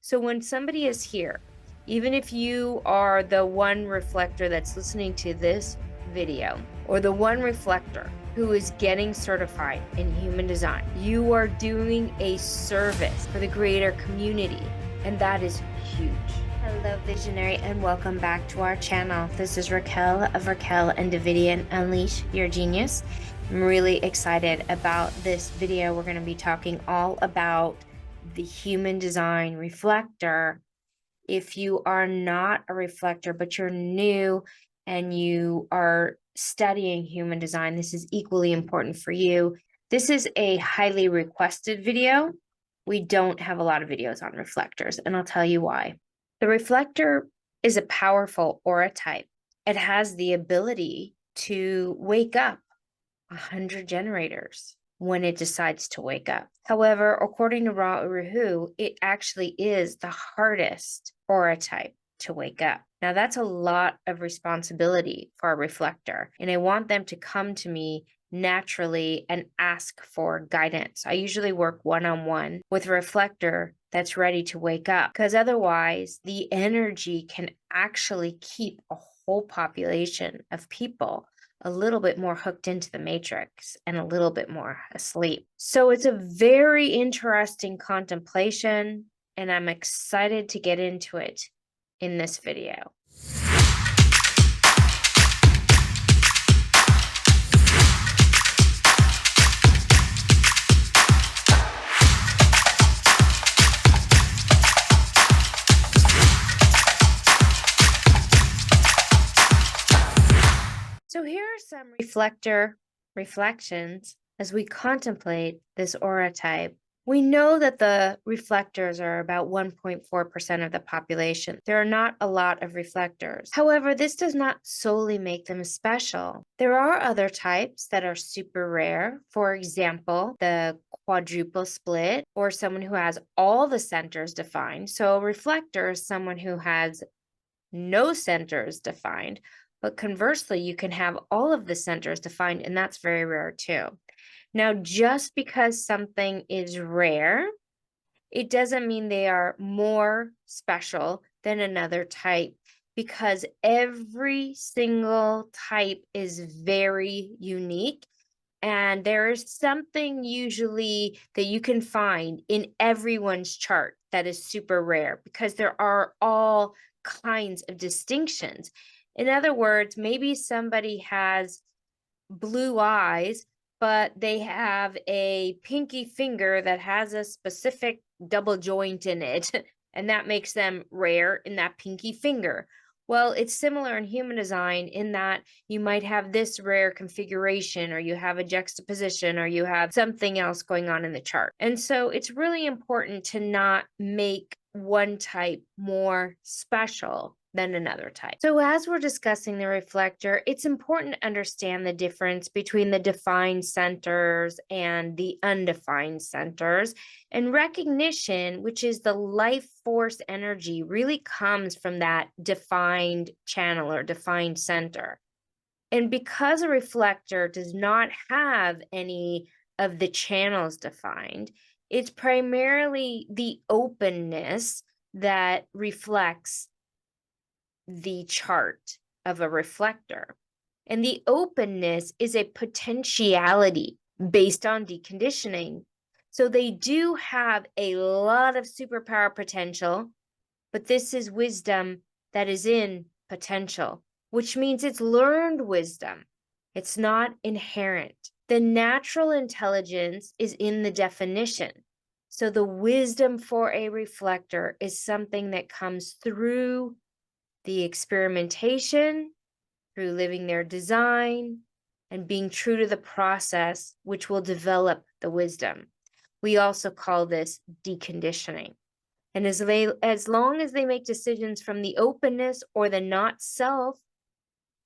So when somebody is here, even if you are the one reflector that's listening to this video, or the one reflector who is getting certified in human design, you are doing a service for the greater community, and that is huge. Hello, visionary, and welcome back to our channel. This is Raquel of Raquel and Davidian Unleash Your Genius. I'm really excited about this video. We're going to be talking all about the Human Design Reflector. If you are not a reflector, but you're new and you are studying human design, this is equally important for you. This is a highly requested video. We don't have a lot of videos on reflectors, and I'll tell you why. The reflector is a powerful aura type. It has the ability to wake up 100 generators when it decides to wake up. However, according to Ra Uru, it actually is the hardest aura type to wake up. Now, that's a lot of responsibility for a reflector, and I want them to come to me naturally and ask for guidance. I usually work one-on-one with a reflector that's ready to wake up, because otherwise the energy can actually keep a whole population of people a little bit more hooked into the matrix and a little bit more asleep. So it's a very interesting contemplation, and I'm excited to get into it in this video. So here are some reflector reflections as we contemplate this aura type. We know that the reflectors are about 1.4% of the population. There are not a lot of reflectors. However, this does not solely make them special. There are other types that are super rare. For example, the quadruple split, or someone who has all the centers defined. So a reflector is someone who has no centers defined. But conversely, you can have all of the centers defined, and that's very rare too. Now, just because something is rare, it doesn't mean they are more special than another type, because every single type is very unique. And there is something usually that you can find in everyone's chart that is super rare, because there are all kinds of distinctions. In other words, maybe somebody has blue eyes, but they have a pinky finger that has a specific double joint in it, and that makes them rare in that pinky finger. Well, it's similar in human design in that you might have this rare configuration, or you have a juxtaposition, or you have something else going on in the chart. And so it's really important to not make one type more special than another type. So as we're discussing the reflector, it's important to understand the difference between the defined centers and the undefined centers. And recognition, which is the life force energy, really comes from that defined channel or defined center. And because a reflector does not have any of the channels defined, it's primarily the openness that reflects the chart of a reflector. And the openness is a potentiality based on deconditioning. So they do have a lot of superpower potential, but this is wisdom that is in potential, which means it's learned wisdom. It's not inherent. The natural intelligence is in the definition. So the wisdom for a reflector is something that comes through the experimentation, through living their design, and being true to the process, which will develop the wisdom. We also call this deconditioning. And as long as they make decisions from the openness or the not self,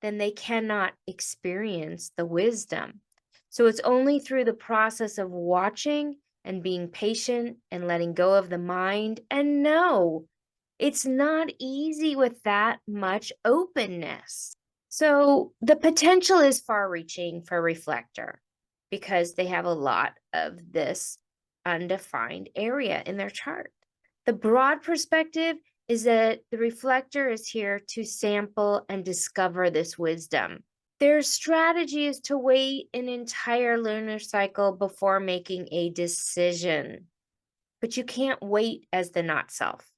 then they cannot experience the wisdom. So it's only through the process of watching and being patient and letting go of the mind. And no, it's not easy with that much openness. So the potential is far-reaching for a reflector because they have a lot of this undefined area in their chart. The broad perspective is that the reflector is here to sample and discover this wisdom. Their strategy is to wait an entire lunar cycle before making a decision. But you can't wait as the not self.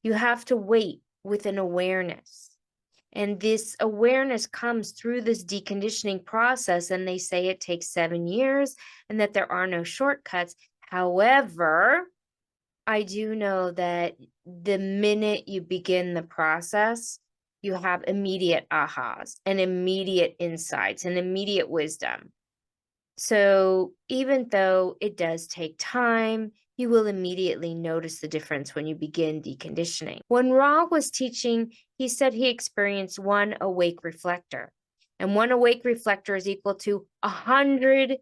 You have to wait with an awareness. And this awareness comes through this deconditioning process. And they say it takes 7 years and that there are no shortcuts. However, I do know that the minute you begin the process, you have immediate ahas and immediate insights and immediate wisdom. So even though it does take time, you will immediately notice the difference when you begin deconditioning. When Ra was teaching, he said he experienced one awake reflector. And one awake reflector is equal to 100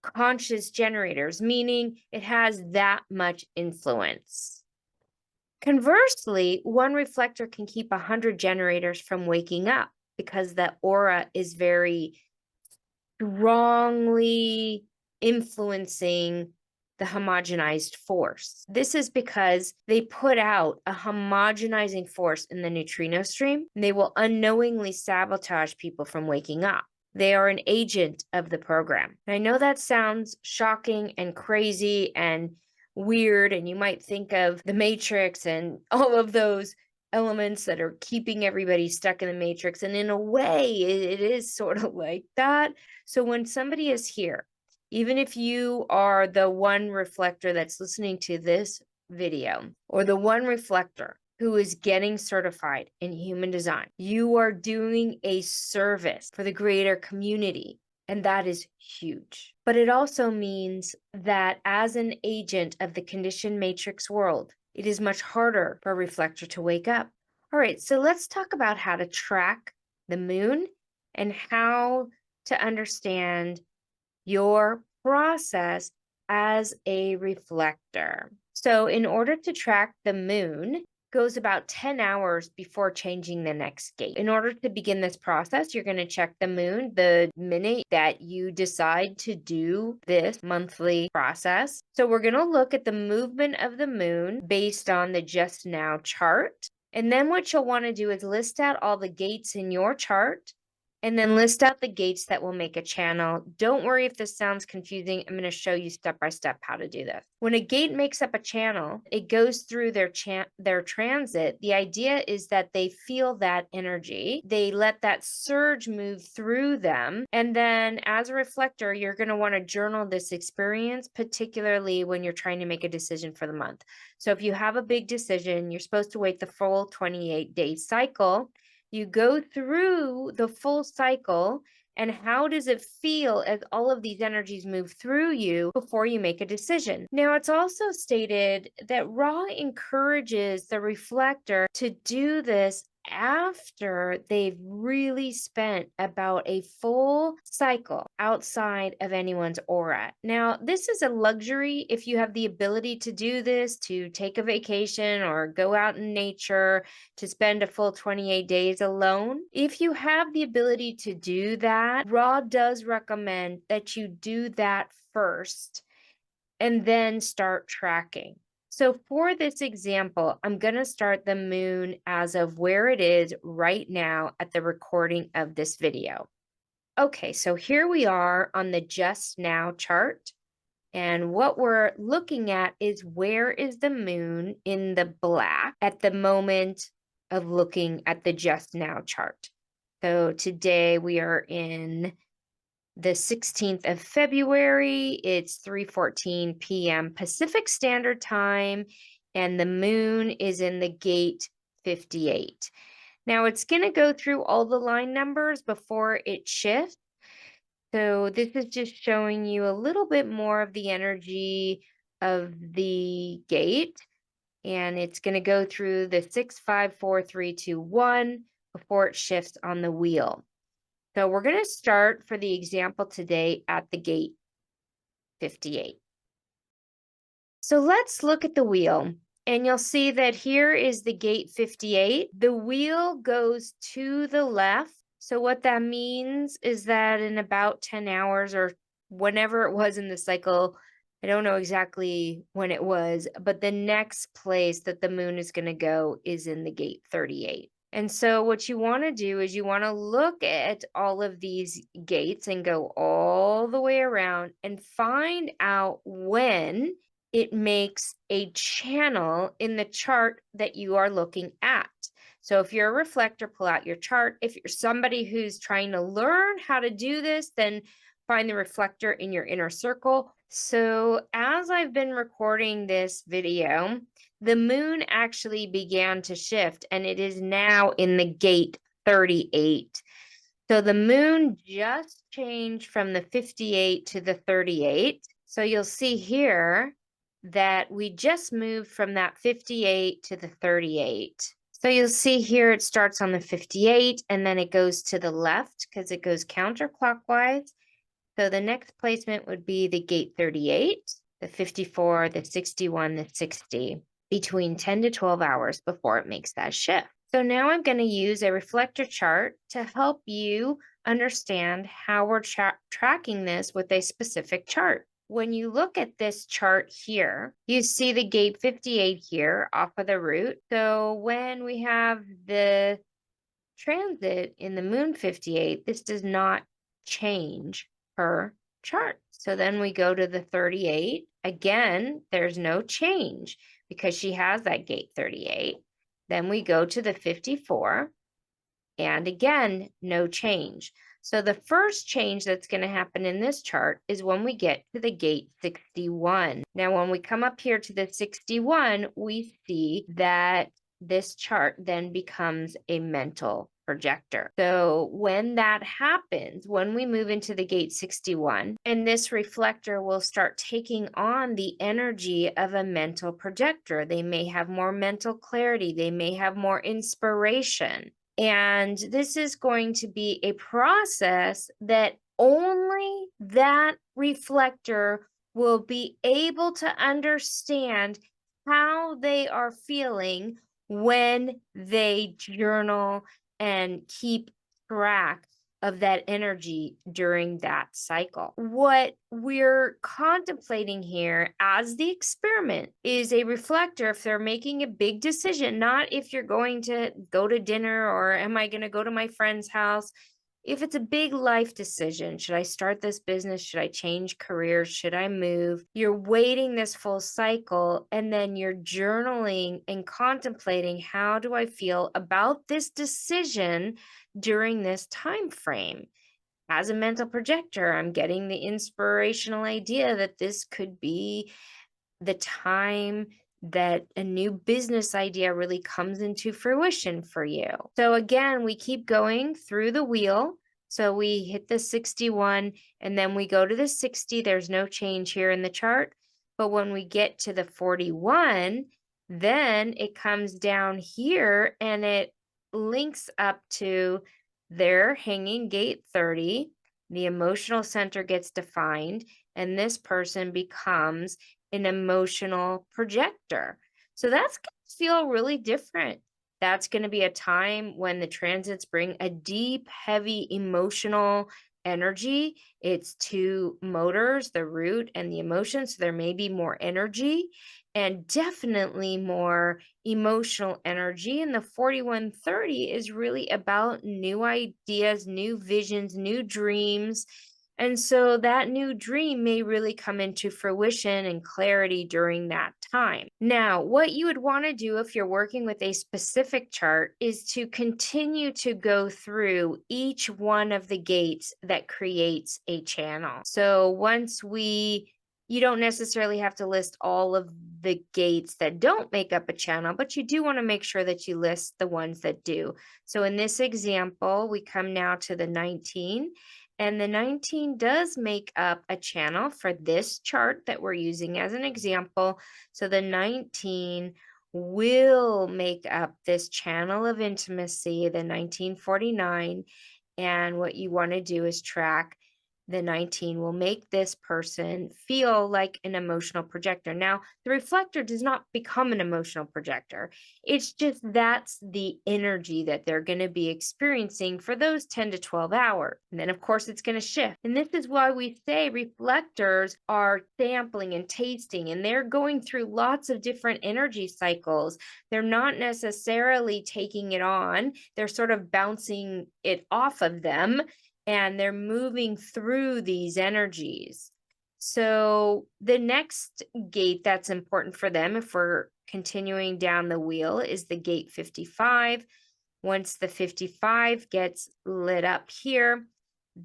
conscious generators, meaning it has that much influence. Conversely, one reflector can keep 100 generators from waking up because the aura is very strongly influencing the homogenized force. This is because they put out a homogenizing force in the neutrino stream, and they will unknowingly sabotage people from waking up. They are an agent of the program. And I know that sounds shocking and crazy and weird, and you might think of the Matrix and all of those elements that are keeping everybody stuck in the Matrix. And in a way, it is sort of like that. So when somebody is here, even if you are the one reflector that's listening to this video, or the one reflector who is getting certified in human design, you are doing a service for the greater community. And that is huge. But it also means that as an agent of the conditioned matrix world, it is much harder for a reflector to wake up. All right, so let's talk about how to track the moon and how to understand your process as a reflector. So in order to track the moon, goes about 10 hours before changing the next gate. In order to begin this process, you're going to check the moon the minute that you decide to do this monthly process. So we're going to look at the movement of the moon based on the just now chart. And then what you'll want to do is list out all the gates in your chart, and then list out the gates that will make a channel. Don't worry if this sounds confusing. I'm going to show you step by step how to do this. When a gate makes up a channel, it goes through their transit. The idea is that they feel that energy. They let that surge move through them. And then as a reflector, you're going to want to journal this experience, particularly when you're trying to make a decision for the month. So if you have a big decision, you're supposed to wait the full 28-day cycle. You go through the full cycle, and how does it feel as all of these energies move through you before you make a decision? Now, it's also stated that Ra encourages the reflector to do this after they've really spent about a full cycle outside of anyone's aura. Now, this is a luxury if you have the ability to do this, to take a vacation or go out in nature, to spend a full 28 days alone. If you have the ability to do that, Ra does recommend that you do that first and then start tracking. So for this example, I'm going to start the moon as of where it is right now at the recording of this video. Okay, so here we are on the just now chart. And what we're looking at is where is the moon in the black at the moment of looking at the just now chart. So today we are in the 16th of February. It's 3:14 p.m. Pacific Standard Time, and the moon is in the gate 58. Now it's going to go through all the line numbers before it shifts. So this is just showing you a little bit more of the energy of the gate, and it's going to go through the 6, 5, 4, 3, 2, 1 before it shifts on the wheel. So we're going to start for the example today at the gate 58. So let's look at the wheel, and you'll see that here is the gate 58. The wheel goes to the left. So what that means is that in about 10 hours or whenever it was in the cycle I don't know exactly when it was, but the next place that the moon is going to go is in the gate 38. And so, what you want to do is you want to look at all of these gates and go all the way around and find out when it makes a channel in the chart that you are looking at. So, if you're a reflector, pull out your chart. If you're somebody who's trying to learn how to do this, then find the reflector in your inner circle. So, as I've been recording this video, the moon actually began to shift and it is now in the gate 38. So, the moon just changed from the 58 to the 38. So, you'll see here that we just moved from that 58 to the 38. So, you'll see here it starts on the 58 and then it goes to the left because it goes counterclockwise. So the next placement would be the gate 38, the 54, the 61, the 60, between 10 to 12 hours before it makes that shift. So now I'm going to use a reflector chart to help you understand how we're tracking this with a specific chart. When you look at this chart here, you see the gate 58 here off of the root. So when we have the transit in the moon 58, this does not change her chart. So then we go to the 38. Again, there's no change because she has that gate 38. Then we go to the 54. And again, no change. So the first change that's going to happen in this chart is when we get to the gate 61. Now, when we come up here to the 61, we see that this chart then becomes a mental projector. So when that happens, when we move into the gate 61, and this reflector will start taking on the energy of a mental projector. They may have more mental clarity. They may have more inspiration. And this is going to be a process that only that reflector will be able to understand how they are feeling when they journal and keep track of that energy during that cycle. What we're contemplating here as the experiment is a reflector if they're making a big decision, not if you're going to go to dinner or am I going to go to my friend's house. If it's a big life decision, should I start this business? Should I change careers? Should I move? You're waiting this full cycle and then you're journaling and contemplating, how do I feel about this decision during this time frame? As a mental projector, I'm getting the inspirational idea that this could be the time that a new business idea really comes into fruition for you. So again, we keep going through the wheel. So we hit the 61 and then we go to the 60. There's no change here in the chart. But when we get to the 41, then it comes down here and it links up to their hanging gate 30. The emotional center gets defined, and this person becomes an emotional projector. So that's going to feel really different. That's going to be a time when the transits bring a deep, heavy emotional energy. It's two motors, the root and the emotion. So there may be more energy and definitely more emotional energy. And the 4130 is really about new ideas, new visions, new dreams. And so that new dream may really come into fruition and clarity during that time. Now, what you would want to do if you're working with a specific chart is to continue to go through each one of the gates that creates a channel. So you don't necessarily have to list all of the gates that don't make up a channel, but you do want to make sure that you list the ones that do. So in this example, we come now to the 19. And the 19 does make up a channel for this chart that we're using as an example. So the 19 will make up this channel of intimacy, the 1949. And what you want to do is track The 19 will make this person feel like an emotional projector. Now, the reflector does not become an emotional projector. It's just that's the energy that they're going to be experiencing for those 10 to 12 hours. And then, of course, it's going to shift. And this is why we say reflectors are sampling and tasting, and they're going through lots of different energy cycles. They're not necessarily taking it on, they're sort of bouncing it off of them, and they're moving through these energies. So the next gate that's important for them, if we're continuing down the wheel, is the gate 55. Once the 55 gets lit up here,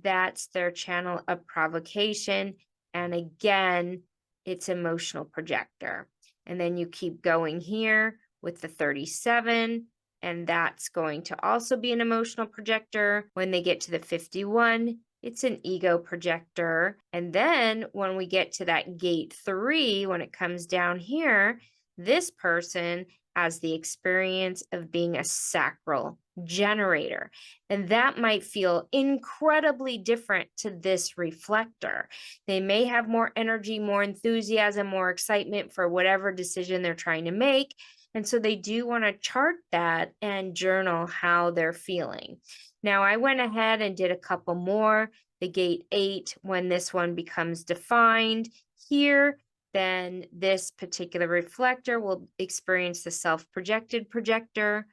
that's their channel of provocation. And again, it's emotional projector. And then you keep going here with the 37, and that's going to also be an emotional projector. When they get to the 51, it's an ego projector. And then when we get to that gate 3, when it comes down here, this person has the experience of being a sacral generator. And that might feel incredibly different to this reflector. They may have more energy, more enthusiasm, more excitement for whatever decision they're trying to make. And so they do want to chart that and journal how they're feeling. Now, I went ahead and did a couple more. The gate 8, when this one becomes defined here, then this particular reflector will experience the self-projected projector.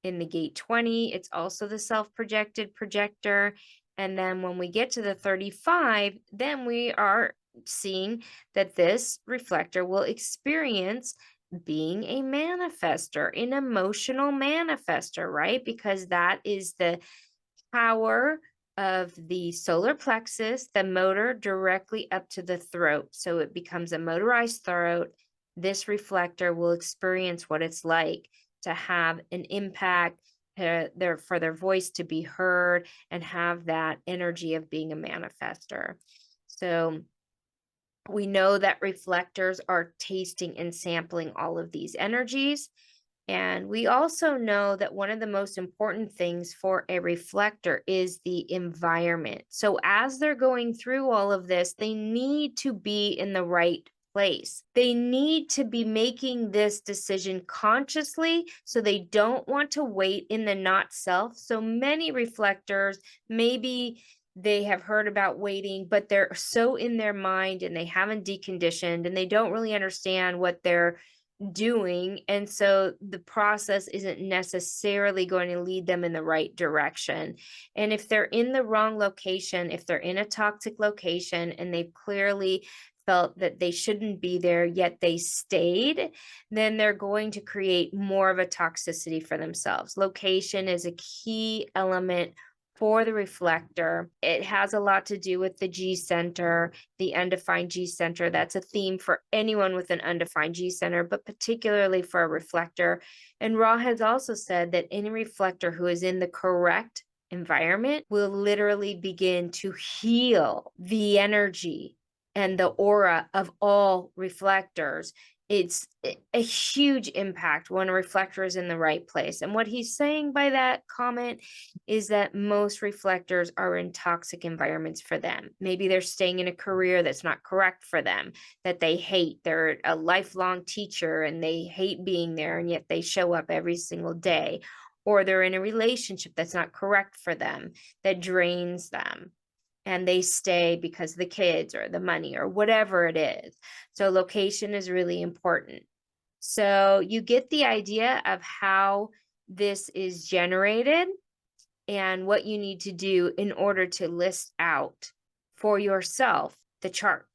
In the gate 20, it's also the self-projected projector. And then when we get to the 35, then we are seeing that this reflector will experience being a manifester, an emotional manifester, right? Because that is the power of the solar plexus, the motor directly up to the throat. So it becomes a motorized throat. This reflector will experience what it's like to have an impact, for their voice to be heard, and have that energy of being a manifester. So we know that reflectors are tasting and sampling all of these energies. And we also know that one of the most important things for a reflector is the environment. So as they're going through all of this, they need to be in the right place. They need to be making this decision consciously, so they don't want to wait in the not self. So many reflectors, maybe they have heard about waiting, but they're so in their mind and they haven't deconditioned and they don't really understand what they're doing. And so the process isn't necessarily going to lead them in the right direction. And if they're in the wrong location, if they're in a toxic location and they've clearly felt that they shouldn't be there, yet they stayed, then they're going to create more of a toxicity for themselves. Location is a key element for the reflector. It has a lot to do with the G center, the undefined G center. That's a theme for anyone with an undefined G center, but particularly for a reflector. And Ra has also said that any reflector who is in the correct environment will literally begin to heal the energy and the aura of all reflectors. It's a huge impact when a reflector is in the right place. And what he's saying by that comment is that most reflectors are in toxic environments for them. Maybe they're staying in a career that's not correct for them, that they hate. They're a lifelong teacher and they hate being there, and yet they show up every single day. Or they're in a relationship that's not correct for them, that drains them, and they stay because of the kids or the money or whatever it is. So location is really important. So you get the idea of how this is generated and what you need to do in order to list out for yourself the chart.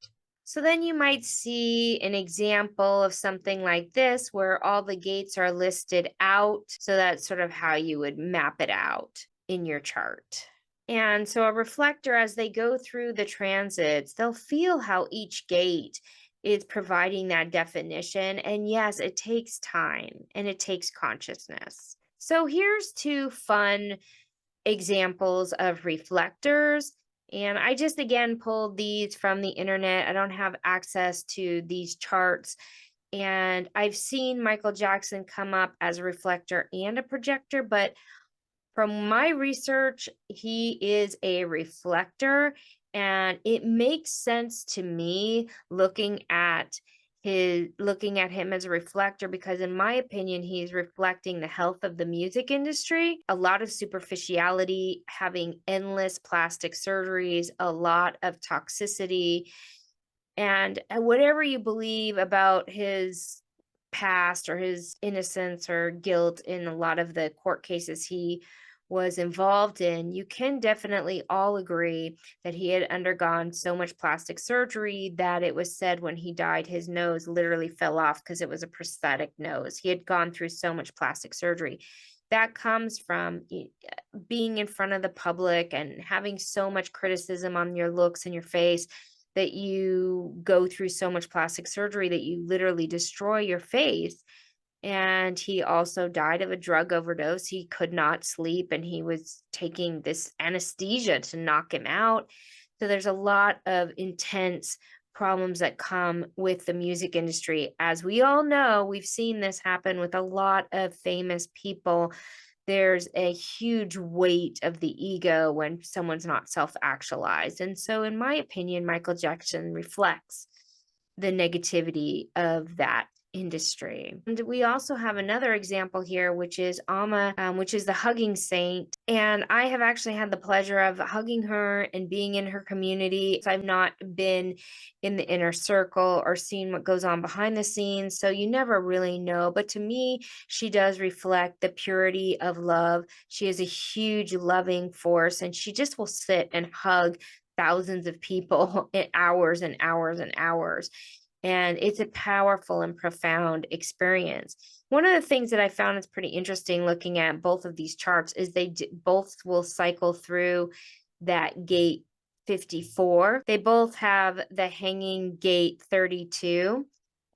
So then you might see an example of something like this where all the gates are listed out. So that's sort of how you would map it out in your chart. And so a reflector, as they go through the transits, they'll feel how each gate is providing that definition. And yes, it takes time and it takes consciousness. So here's 2 fun examples of reflectors. And I just, again, pulled these from the internet. I don't have access to these charts. And I've seen Michael Jackson come up as a reflector and a projector, but from my research, he is a reflector. And it makes sense to me looking at him as a reflector, because in my opinion he's reflecting the health of the music industry, a lot of superficiality, having endless plastic surgeries, a lot of toxicity. And whatever you believe about his past or his innocence or guilt in a lot of the court cases he was involved in, you can definitely all agree that he had undergone so much plastic surgery that it was said when he died, his nose literally fell off because it was a prosthetic nose. He had gone through so much plastic surgery. That comes from being in front of the public and having so much criticism on your looks and your face, that you go through so much plastic surgery that you literally destroy your face. And he also died of a drug overdose. He could not sleep and he was taking this anesthesia to knock him out. So there's a lot of intense problems that come with the music industry. As we all know, we've seen this happen with a lot of famous people. There's a huge weight of the ego when someone's not self-actualized. And so, in my opinion, Michael Jackson reflects the negativity of that industry. And we also have another example here, which is Amma, which is the hugging saint. And I have actually had the pleasure of hugging her and being in her community. So I've not been in the inner circle or seen what goes on behind the scenes. So you never really know. But to me, she does reflect the purity of love. She is a huge loving force, and she just will sit and hug thousands of people in hours and hours and hours. And it's a powerful and profound experience. One of the things that I found is pretty interesting looking at both of these charts is they both will cycle through that gate 54. They both have the hanging gate 32.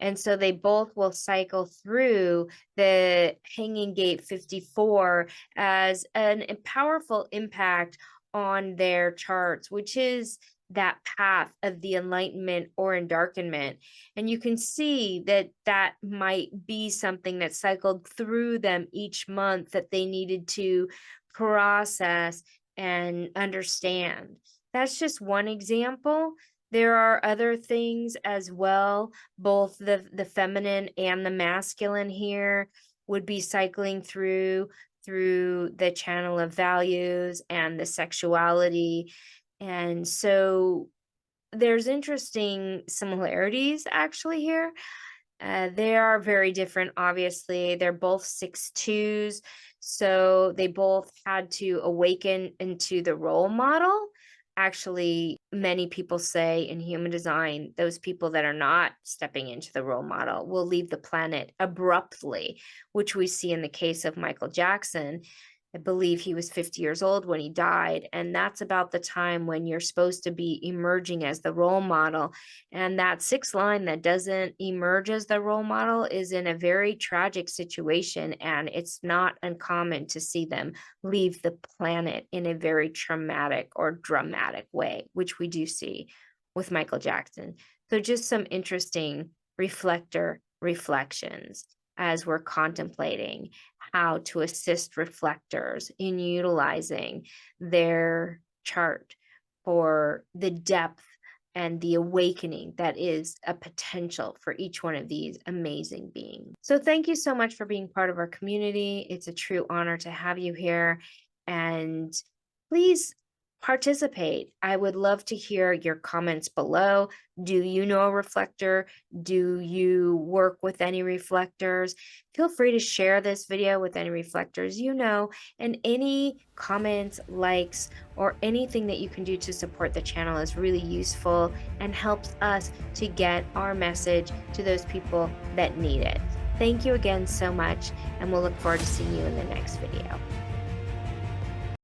And so they both will cycle through the hanging gate 54 as a powerful impact on their charts, which is that path of the enlightenment or endarkenment. And you can see that that might be something that cycled through them each month that they needed to process and understand. That's just one example. There are other things as well. Both the feminine and the masculine here would be cycling through the channel of values and the sexuality. And so there's interesting similarities actually here. They are very different, obviously. They're both 6-2s, so they both had to awaken into the role model. Actually, many people say in human design, those people that are not stepping into the role model will leave the planet abruptly, which we see in the case of Michael Jackson. I believe he was 50 years old when he died. And that's about the time when you're supposed to be emerging as the role model. And that sixth line that doesn't emerge as the role model is in a very tragic situation. And it's not uncommon to see them leave the planet in a very traumatic or dramatic way, which we do see with Michael Jackson. So just some interesting reflector reflections as we're contemplating how to assist reflectors in utilizing their chart for the depth and the awakening that is a potential for each one of these amazing beings. So thank you so much for being part of our community. It's a true honor to have you here, and please participate. I would love to hear your comments below. Do you know a reflector? Do you work with any reflectors? Feel free to share this video with any reflectors you know, and any comments, likes, or anything that you can do to support the channel is really useful and helps us to get our message to those people that need it. Thank you again so much, and we'll look forward to seeing you in the next video.